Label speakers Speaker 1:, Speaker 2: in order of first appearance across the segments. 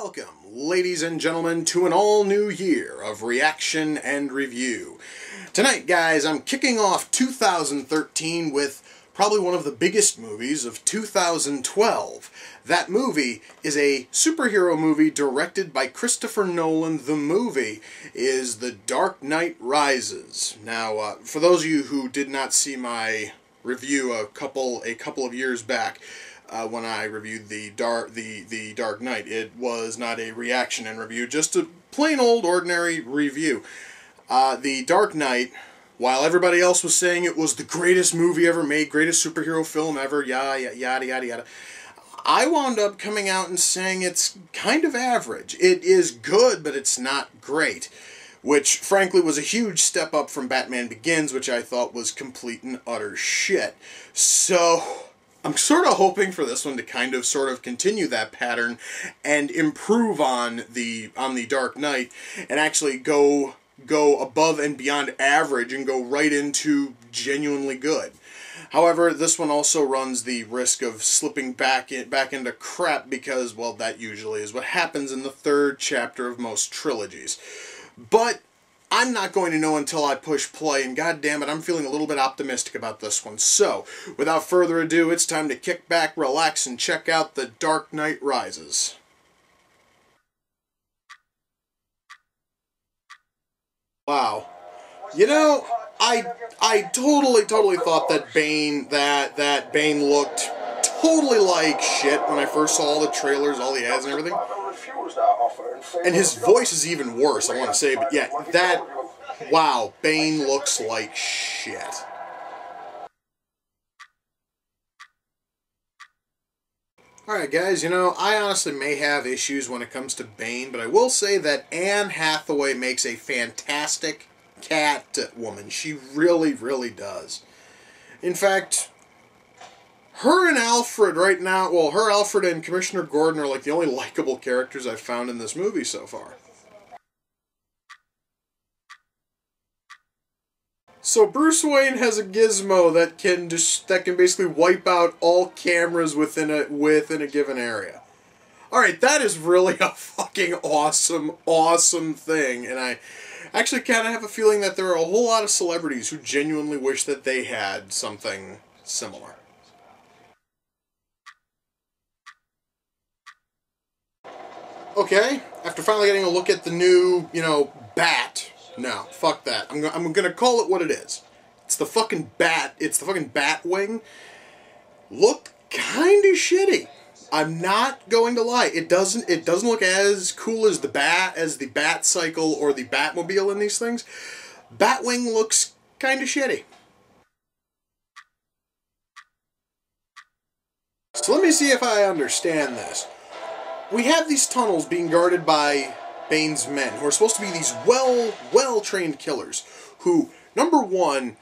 Speaker 1: Welcome, ladies and gentlemen, to an all-new year of reaction and review. Tonight, guys, I'm kicking off 2013 with probably one of the biggest movies of 2012. That movie is a superhero movie directed by Christopher Nolan. The movie is The Dark Knight Rises. Now, for those of you who did not see my review a couple of years back, when I reviewed the Dark Knight, it was not a reaction and review, just a plain old ordinary review. The Dark Knight, while everybody else was saying it was the greatest movie ever made, greatest superhero film ever, yada yada yada, I wound up coming out and saying it's kind of average. It is good, but it's not great, which frankly was a huge step up from Batman Begins, which I thought was complete and utter shit. So I'm sort of hoping for this one to sort of continue that pattern and improve on the Dark Knight and actually go above and beyond average and go right into genuinely good. However, this one also runs the risk of slipping back into crap because, well, that usually is what happens in the third chapter of most trilogies. But I'm not going to know until I push play, and goddammit, I'm feeling a little bit optimistic about this one. So, without further ado, it's time to kick back, relax, and check out The Dark Knight Rises. Wow. You know, I totally thought that Bane looked totally like shit when I first saw all the trailers, all the ads and everything. And his voice is even worse, I want to say, but yeah, wow, Bane looks like shit. Alright guys, you know, I honestly may have issues when it comes to Bane, but I will say that Anne Hathaway makes a fantastic Catwoman. She really, really does. In fact, her and Alfred right now, well, Alfred and Commissioner Gordon are like the only likable characters I've found in this movie so far. So Bruce Wayne has a gizmo that can basically wipe out all cameras within a given area. Alright, that is really a fucking awesome thing, and I actually kind of have a feeling that there are a whole lot of celebrities who genuinely wish that they had something similar. Okay, after finally getting a look at the new, Bat. No, fuck that. I'm gonna call it what it is. It's the fucking Bat. It's the fucking Batwing. Looked kind of shitty. I'm not going to lie. It doesn't look as cool as the Bat Cycle or the Batmobile in these things. Batwing looks kind of shitty. So let me see if I understand this. We have these tunnels being guarded by Bane's men, who are supposed to be these well-trained killers, who, number one,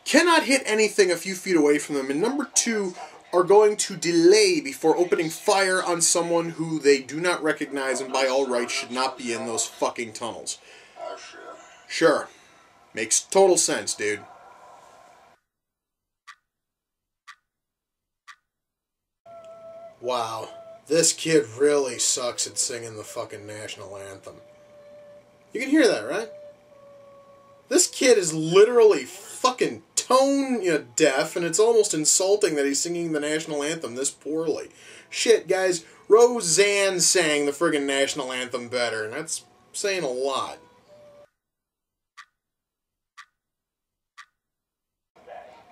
Speaker 1: cannot hit anything a few feet away from them, and number two, are going to delay before opening fire on someone who they do not recognize and by all rights should not be in those fucking tunnels. Sure. Makes total sense, dude. Wow. This kid really sucks at singing the fucking national anthem. You can hear that, right? This kid is literally fucking tone deaf, and it's almost insulting that he's singing the national anthem this poorly. Shit, guys, Roseanne sang the friggin' national anthem better, and that's saying a lot.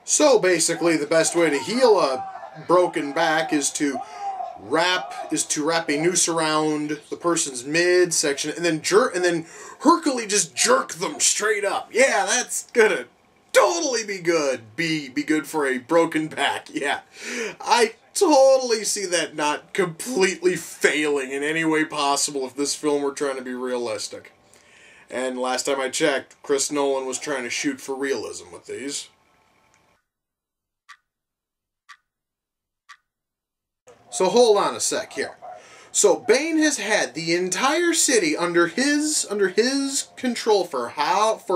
Speaker 1: So basically, the best way to heal a broken back is to wrap a noose around the person's midsection and then Hercules just jerk them straight up. Yeah, that's gonna totally be good. Be good for a broken back. Yeah. I totally see that not completely failing in any way possible if this film were trying to be realistic. And last time I checked, Chris Nolan was trying to shoot for realism with these. So hold on a sec here. So Bane has had the entire city under his control for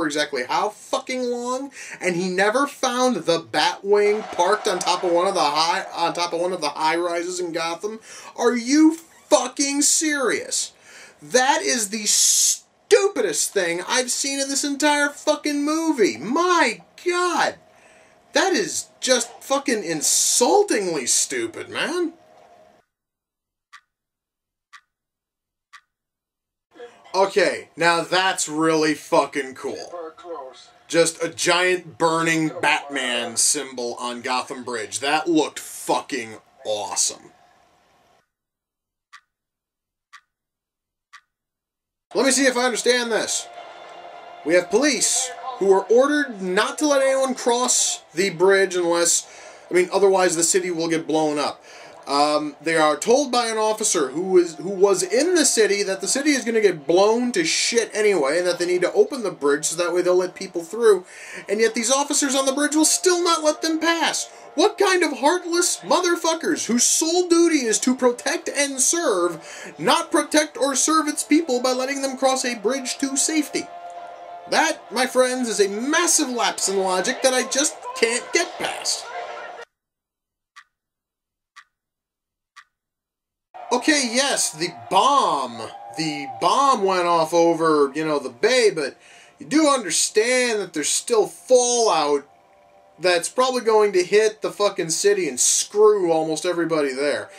Speaker 1: exactly how fucking long, and he never found the Batwing parked on top of one of the high rises in Gotham. Are you fucking serious? That is the stupidest thing I've seen in this entire fucking movie. My God. That is just fucking insultingly stupid, man. Okay, now that's really fucking cool. Just a giant burning Batman symbol on Gotham Bridge. That looked fucking awesome. Let me see if I understand this. We have police who are ordered not to let anyone cross the bridge unless, otherwise the city will get blown up. They are told by an officer who was in the city that the city is going to get blown to shit anyway, and that they need to open the bridge so that way they'll let people through, and yet these officers on the bridge will still not let them pass. What kind of heartless motherfuckers whose sole duty is to protect and serve, not protect or serve its people by letting them cross a bridge to safety? That, my friends, is a massive lapse in logic that I just can't get past. Okay, yes, the bomb went off over, the bay, but you do understand that there's still fallout that's probably going to hit the fucking city and screw almost everybody there.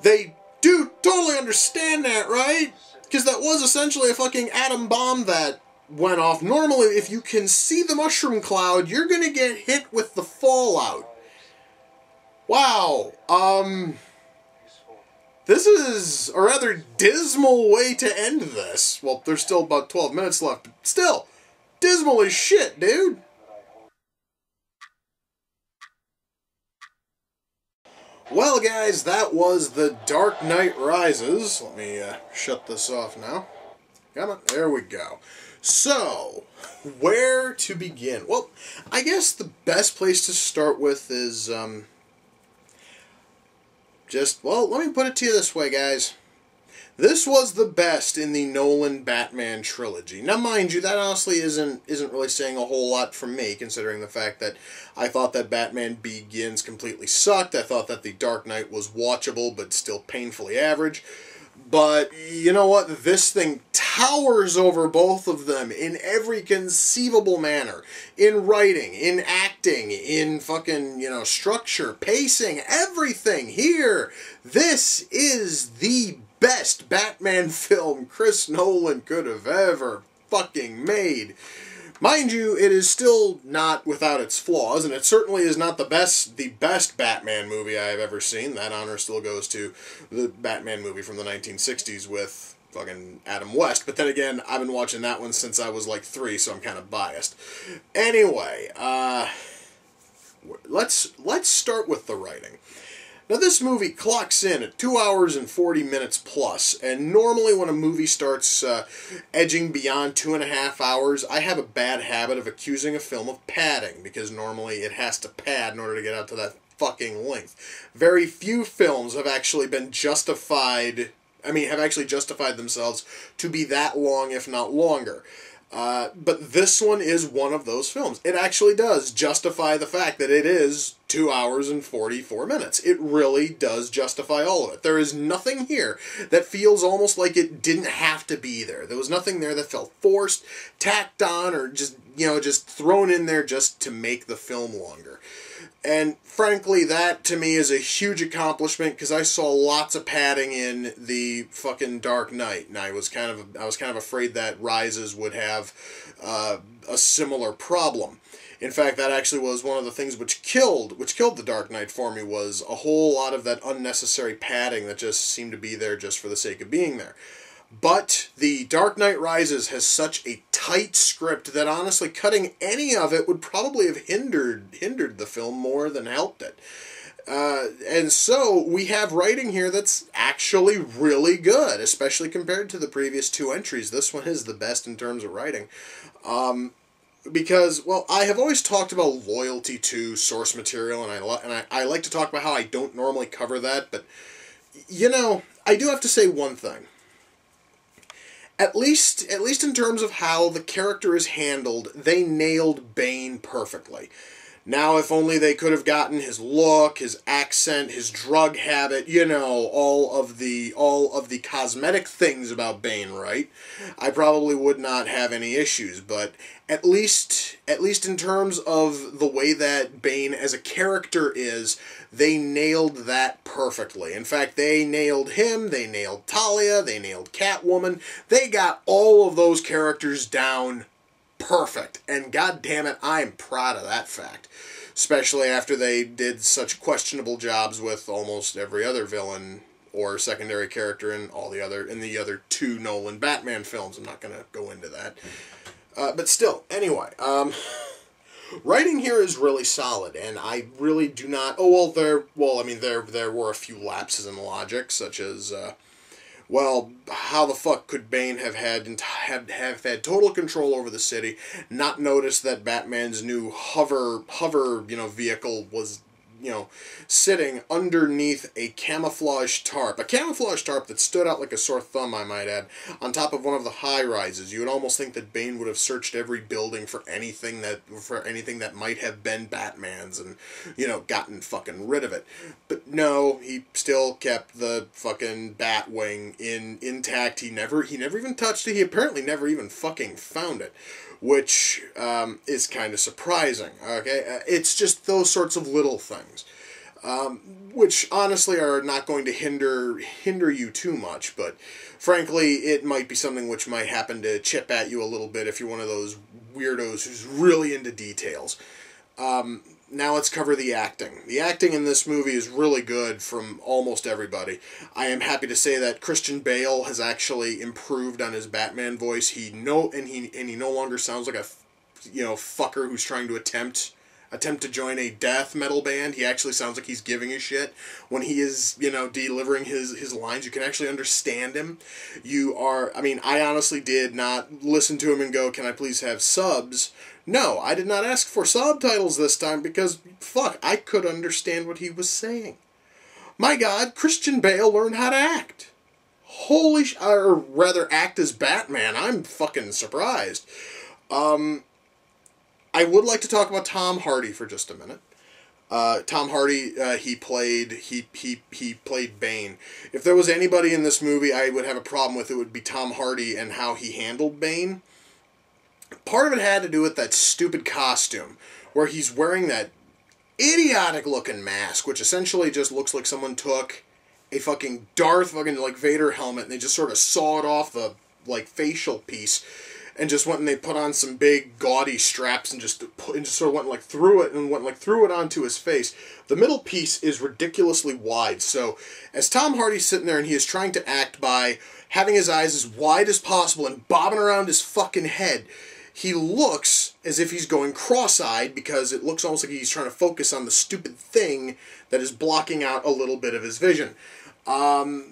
Speaker 1: They do totally understand that, right? Because that was essentially a fucking atom bomb that went off. Normally, if you can see the mushroom cloud, you're gonna get hit with the fallout. Wow, this is a rather dismal way to end this. Well, there's still about 12 minutes left, but still, dismal as shit, dude. Well, guys, that was The Dark Knight Rises. Let me shut this off now. Come on, there we go. So, where to begin? Well, I guess the best place to start with is, let me put it to you this way, guys. This was the best in the Nolan Batman trilogy. Now, mind you, that honestly isn't really saying a whole lot from me, considering the fact that I thought that Batman Begins completely sucked. I thought that The Dark Knight was watchable, but still painfully average. But, you know what? This thing towers over both of them in every conceivable manner. In writing, in acting, in fucking, structure, pacing, everything. Here, this is the best Batman film Chris Nolan could have ever fucking made. Mind you, it is still not without its flaws, and it certainly is not the best Batman movie I have ever seen. That honor still goes to the Batman movie from the 1960s with fucking Adam West. But then again, I've been watching that one since I was like 3, so I'm kind of biased. Anyway, let's start with the writing. Now, this movie clocks in at 2 hours and 40 minutes plus, and normally when a movie starts edging beyond 2.5 hours, I have a bad habit of accusing a film of padding, because normally it has to pad in order to get out to that fucking length. Very few films have actually been justified, have actually justified themselves to be that long, if not longer. But this one is one of those films. It actually does justify the fact that it is 2 hours and 44 minutes. It really does justify all of it. There is nothing here that feels almost like it didn't have to be there. There was nothing there that felt forced, tacked on, or just thrown in there just to make the film longer. And frankly, that to me is a huge accomplishment, because I saw lots of padding in the fucking Dark Knight, and I was kind of afraid that Rises would have a similar problem. In fact, that actually was one of the things which killed the Dark Knight for me, was a whole lot of that unnecessary padding that just seemed to be there just for the sake of being there. But The Dark Knight Rises has such a tight script that honestly cutting any of it would probably have hindered the film more than helped it. And so we have writing here that's actually really good, especially compared to the previous 2 entries. This one is the best in terms of writing. Because, well, I have always talked about loyalty to source material, and I like to talk about how I don't normally cover that, but, I do have to say one thing. At least in terms of how the character is handled, they nailed Bane perfectly. Now, if only they could have gotten his look, his accent, his drug habit, you know, all of the cosmetic things about Bane right, I probably would not have any issues. But at least in terms of the way that Bane as a character is, they nailed that perfectly. In fact, they nailed him, they nailed Talia, they nailed Catwoman. They got all of those characters down perfect, and god damn it, I am proud of that fact. Especially after they did such questionable jobs with almost every other villain or secondary character in the other two Nolan Batman films. I'm not going to go into that. But still, anyway, writing here is really solid, and I really do not... there were a few lapses in logic, such as... how the fuck could Bane have had total control over the city, not notice that Batman's new hover, vehicle was, sitting underneath a camouflage tarp that stood out like a sore thumb, I might add, on top of one of the high-rises. You would almost think that Bane would have searched every building for anything that might have been Batman's and, gotten fucking rid of it. But no, he still kept the fucking Batwing intact. He never even touched it. He apparently never even fucking found it, which is kind of surprising, okay? It's just those sorts of little things, which honestly are not going to hinder you too much, but frankly, it might be something which might happen to chip at you a little bit if you're one of those weirdos who's really into details. Now let's cover the acting. The acting in this movie is really good from almost everybody. I am happy to say that Christian Bale has actually improved on his Batman voice. He no longer sounds like a fucker who's trying to attempt to join a death metal band. He actually sounds like he's giving a shit when he is, delivering his lines. You can actually understand him. I honestly did not listen to him and go, "Can I please have subs?" No, I did not ask for subtitles this time because, fuck, I could understand what he was saying. My God, Christian Bale learned how to act. Or rather, act as Batman. I'm fucking surprised. I would like to talk about Tom Hardy for just a minute. Tom Hardy, he played Bane. If there was anybody in this movie I would have a problem with, it would be Tom Hardy and how he handled Bane. Part of it had to do with that stupid costume, where he's wearing that idiotic-looking mask, which essentially just looks like someone took a fucking Vader helmet and they just sort of sawed off the, facial piece and just went and they put on some big, gaudy straps and just sort of went, through it onto his face. The middle piece is ridiculously wide, so as Tom Hardy's sitting there and he is trying to act by having his eyes as wide as possible and bobbing around his fucking head, he looks as if he's going cross-eyed because it looks almost like he's trying to focus on the stupid thing that is blocking out a little bit of his vision.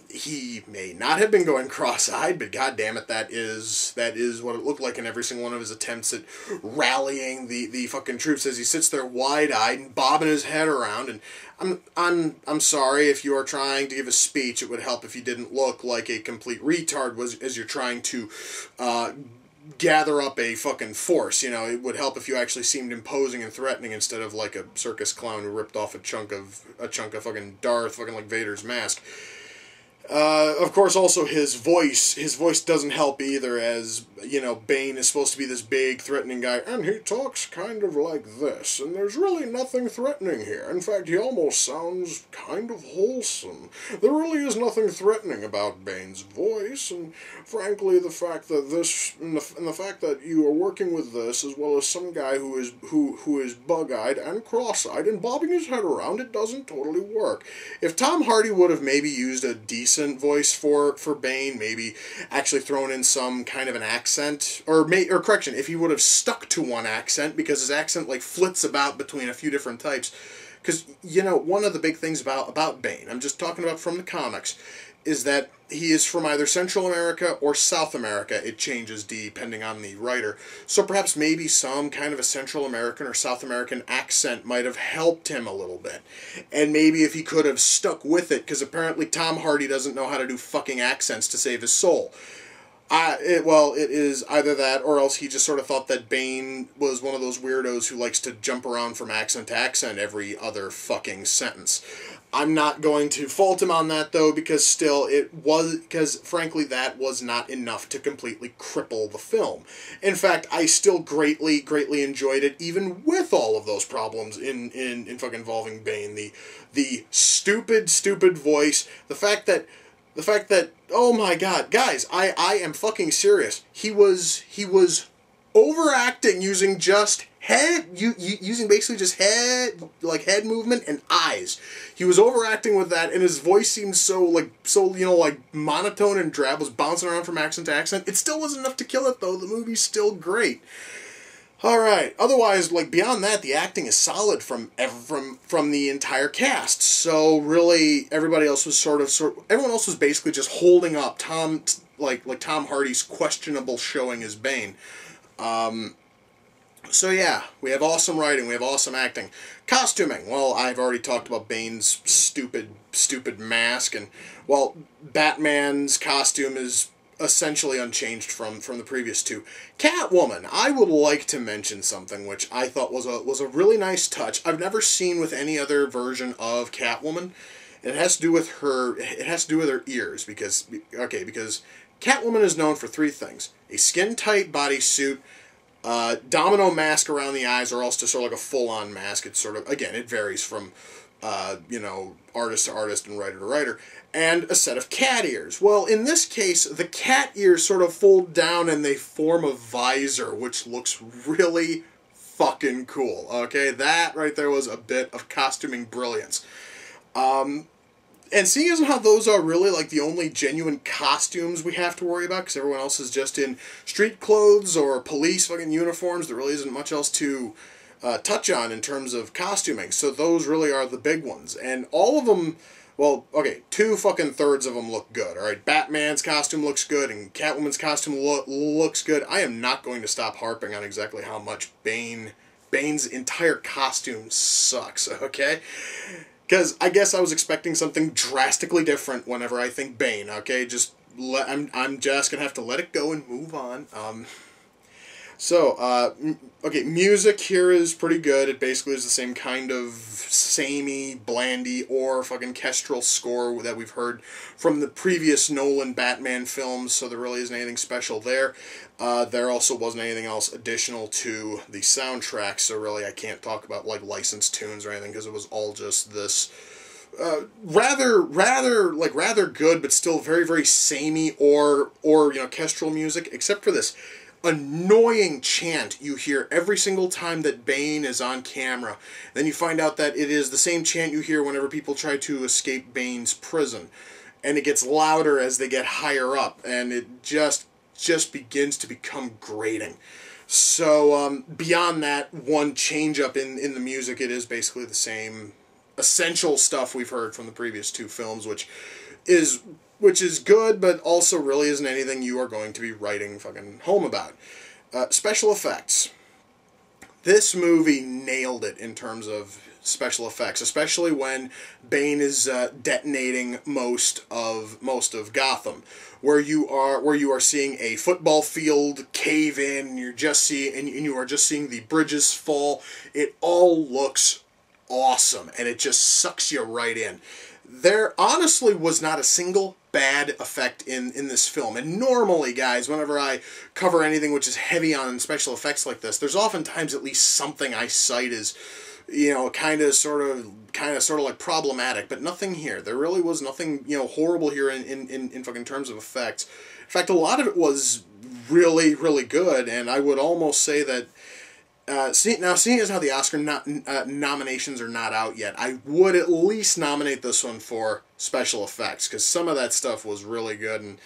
Speaker 1: He may not have been going cross-eyed, but goddammit, that is what it looked like in every single one of his attempts at rallying the fucking troops as he sits there wide-eyed and bobbing his head around. And I'm sorry if you are trying to give a speech. It would help if you didn't look like a complete retard as you're trying to gather up a fucking force. It would help if you actually seemed imposing and threatening instead of like a circus clown who ripped off a chunk of fucking Darth, fucking like Vader's mask. Of course, also his voice doesn't help either, as, Bane is supposed to be this big, threatening guy, and he talks kind of like this, and there's really nothing threatening here. In fact, he almost sounds kind of wholesome. There really is nothing threatening about Bane's voice, and frankly, the fact that you are working with this, as well as some guy who is bug-eyed and cross-eyed and bobbing his head around, it doesn't totally work. If Tom Hardy would have maybe used a decent voice for Bane, maybe actually thrown in some kind of an accent, or correction, if he would have stuck to one accent, because his accent flits about between a few different types. Because, one of the big things about Bane, I'm just talking about from the comics, is that he is from either Central America or South America. It changes depending on the writer. So perhaps maybe some kind of a Central American or South American accent might have helped him a little bit. And maybe if he could have stuck with it, because apparently Tom Hardy doesn't know how to do fucking accents to save his soul. Well, it is either that, or else he just sort of thought that Bane was one of those weirdos who likes to jump around from accent to accent every other fucking sentence. I'm not going to fault him on that, though, because still, because frankly, that was not enough to completely cripple the film. In fact, I still greatly, greatly enjoyed it, even with all of those problems in fucking involving Bane. The stupid, stupid voice, the fact that, oh my god, guys, I am fucking serious. He was overacting using just using basically just head movement and eyes. He was overacting with that, and his voice seemed so monotone and drab, was bouncing around from accent to accent. It still wasn't enough to kill it, though. The movie's still great. Alright, otherwise, beyond that, the acting is solid from the entire cast. So, really, everybody else was everyone else was basically just holding up Tom Hardy's questionable showing as Bane. So yeah, we have awesome writing, we have awesome acting. Costuming, well, I've already talked about Bane's stupid mask, and, well, Batman's costume is essentially unchanged from the previous two. Catwoman, I would like to mention something which I thought was a really nice touch. I've never seen with any other version of Catwoman. It has to do with her ears, because Catwoman is known for three things: a skin-tight bodysuit, domino mask around the eyes, or else just sort of like a full-on mask. It's sort of, again, it varies from artist to artist and writer to writer, and a set of cat ears. Well, in this case, the cat ears sort of fold down and they form a visor, which looks really fucking cool. Okay, that right there was a bit of costuming brilliance. And seeing as how those are really the only genuine costumes we have to worry about, because everyone else is just in street clothes or police fucking uniforms, there really isn't much else to touch on in terms of costuming. So those really are the big ones. And all of them, well, okay, 2/3 of them look good. Alright, Batman's costume looks good, and Catwoman's costume looks good. I am not going to stop harping on exactly how much Bane's entire costume sucks, okay? Because I guess I was expecting something drastically different whenever I think Bane, okay? I'm just going to have to let it go and move on. Okay, music here is pretty good. It basically is the same kind of samey, blandy, or fucking kestrel score that we've heard from the previous Nolan Batman films, so there really isn't anything special there. There also wasn't anything else additional to the soundtrack, so really I can't talk about licensed tunes or anything, because it was all just this rather good, but still very, very samey or kestrel music, except for this annoying chant you hear every single time that Bane is on camera. Then you find out that it is the same chant you hear whenever people try to escape Bane's prison. And it gets louder as they get higher up, and it just begins to become grating. So, beyond that one change-up in the music, it is basically the same essential stuff we've heard from the previous two films, which is good, but also really isn't anything you are going to be writing fucking home about. Special effects. This movie nailed it in terms of special effects, especially when Bane is detonating most of Gotham, where you are seeing a football field cave in, and you are just seeing the bridges fall. It all looks awesome, and it just sucks you right in. There honestly was not a single bad effect in this film. And normally, guys, whenever I cover anything which is heavy on special effects like this, there's oftentimes at least something I cite as, kind of sort of problematic, but nothing here. There really was nothing, horrible here in fucking terms of effects. In fact, a lot of it was really, really good, and I would almost say that seeing as how the Oscar nominations are not out yet, I would at least nominate this one for special effects, because some of that stuff was really good, and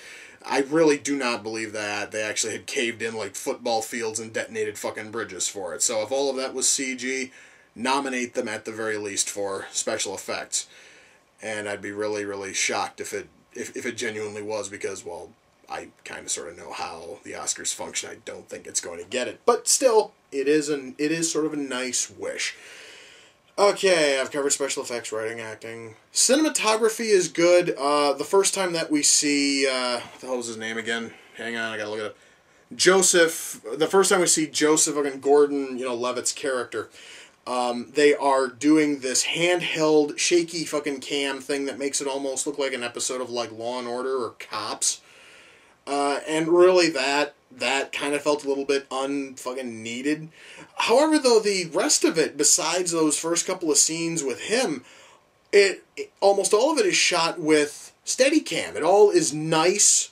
Speaker 1: I really do not believe that they actually had caved in football fields and detonated fucking bridges for it. So if all of that was CG, nominate them at the very least for special effects. And I'd be really, really shocked if it genuinely was, because, well, I kind of sort of know how the Oscars function. I don't think it's going to get it. But still, it is sort of a nice wish. Okay, I've covered special effects, writing, acting. Cinematography is good. The first time that we see, what the hell was his name again? hang on, I gotta look it up. Joseph, the first time we see Joseph, fucking Gordon, Levitt's character, they are doing this handheld, shaky fucking cam thing that makes it almost look like an episode of, like, Law and Order or Cops. And really that kind of felt a little bit unfucking needed. However, though, the rest of it, besides those first couple of scenes with him, almost all of it is shot with Steadicam. It all is nice,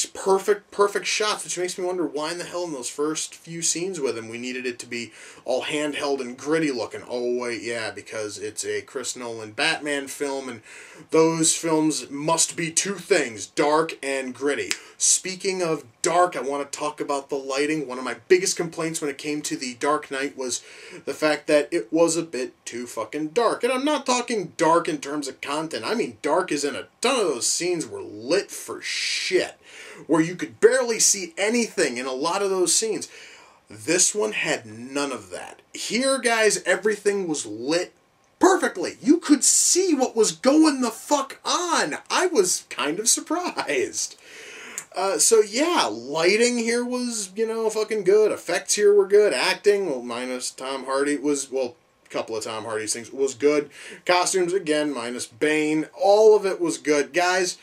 Speaker 1: perfect shots, which makes me wonder why in the hell in those first few scenes with him we needed it to be all handheld and gritty looking. Oh, wait, yeah, because it's a Chris Nolan Batman film, and those films must be two things, dark and gritty. Speaking of dark, I want to talk about the lighting. One of my biggest complaints when it came to The Dark Knight was the fact that it was a bit too fucking dark. And I'm not talking dark in terms of content. I mean dark as in a ton of those scenes were lit for shit, where you could barely see anything in a lot of those scenes. This one had none of that. Here, guys, everything was lit perfectly. You could see what was going the fuck on. I was kind of surprised. So yeah, lighting here was, fucking good. Effects here were good. Acting, well, minus Tom Hardy, a couple of Tom Hardy's things, was good. Costumes, again, minus Bane. All of it was good. Guys,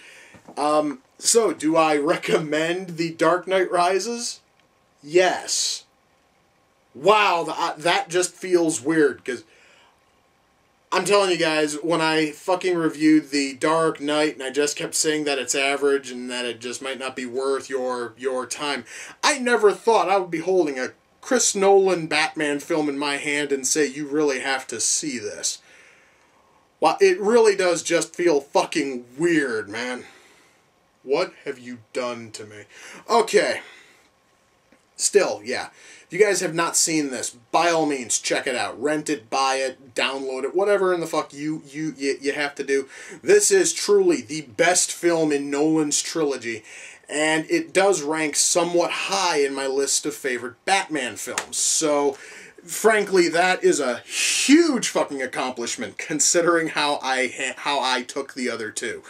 Speaker 1: so do I recommend The Dark Knight Rises? Yes. Wow, that just feels weird, because I'm telling you guys, when I fucking reviewed The Dark Knight and I just kept saying that it's average and that it just might not be worth your time, I never thought I would be holding a Chris Nolan Batman film in my hand and say, you really have to see this. Well, it really does just feel fucking weird, man. What have you done to me? Okay. Still, yeah. If you guys have not seen this, by all means, check it out. Rent it, buy it, download it, whatever in the fuck you have to do. This is truly the best film in Nolan's trilogy, and it does rank somewhat high in my list of favorite Batman films. So, frankly, that is a huge fucking accomplishment, considering how I took the other two.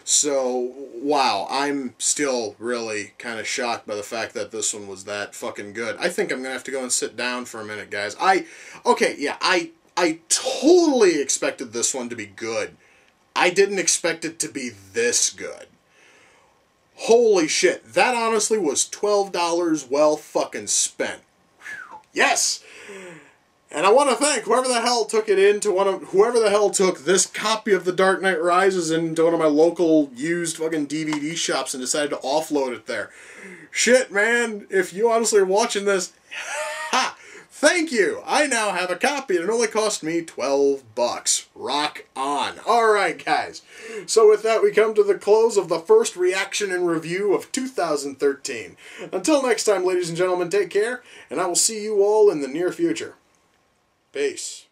Speaker 1: So, wow, I'm still really kind of shocked by the fact that this one was that fucking good. I think I'm going to have to go and sit down for a minute, guys. I totally expected this one to be good. I didn't expect it to be this good. Holy shit, that honestly was $12 well fucking spent. Yes! And I want to thank whoever the hell took it into whoever the hell took this copy of The Dark Knight Rises into one of my local used fucking DVD shops and decided to offload it there. Shit, man, if you honestly are watching this, ha! Thank you! I now have a copy and it only cost me $12. Rock on. Alright, guys. So with that, we come to the close of the first reaction and review of 2013. Until next time, ladies and gentlemen, take care, and I will see you all in the near future. Peace.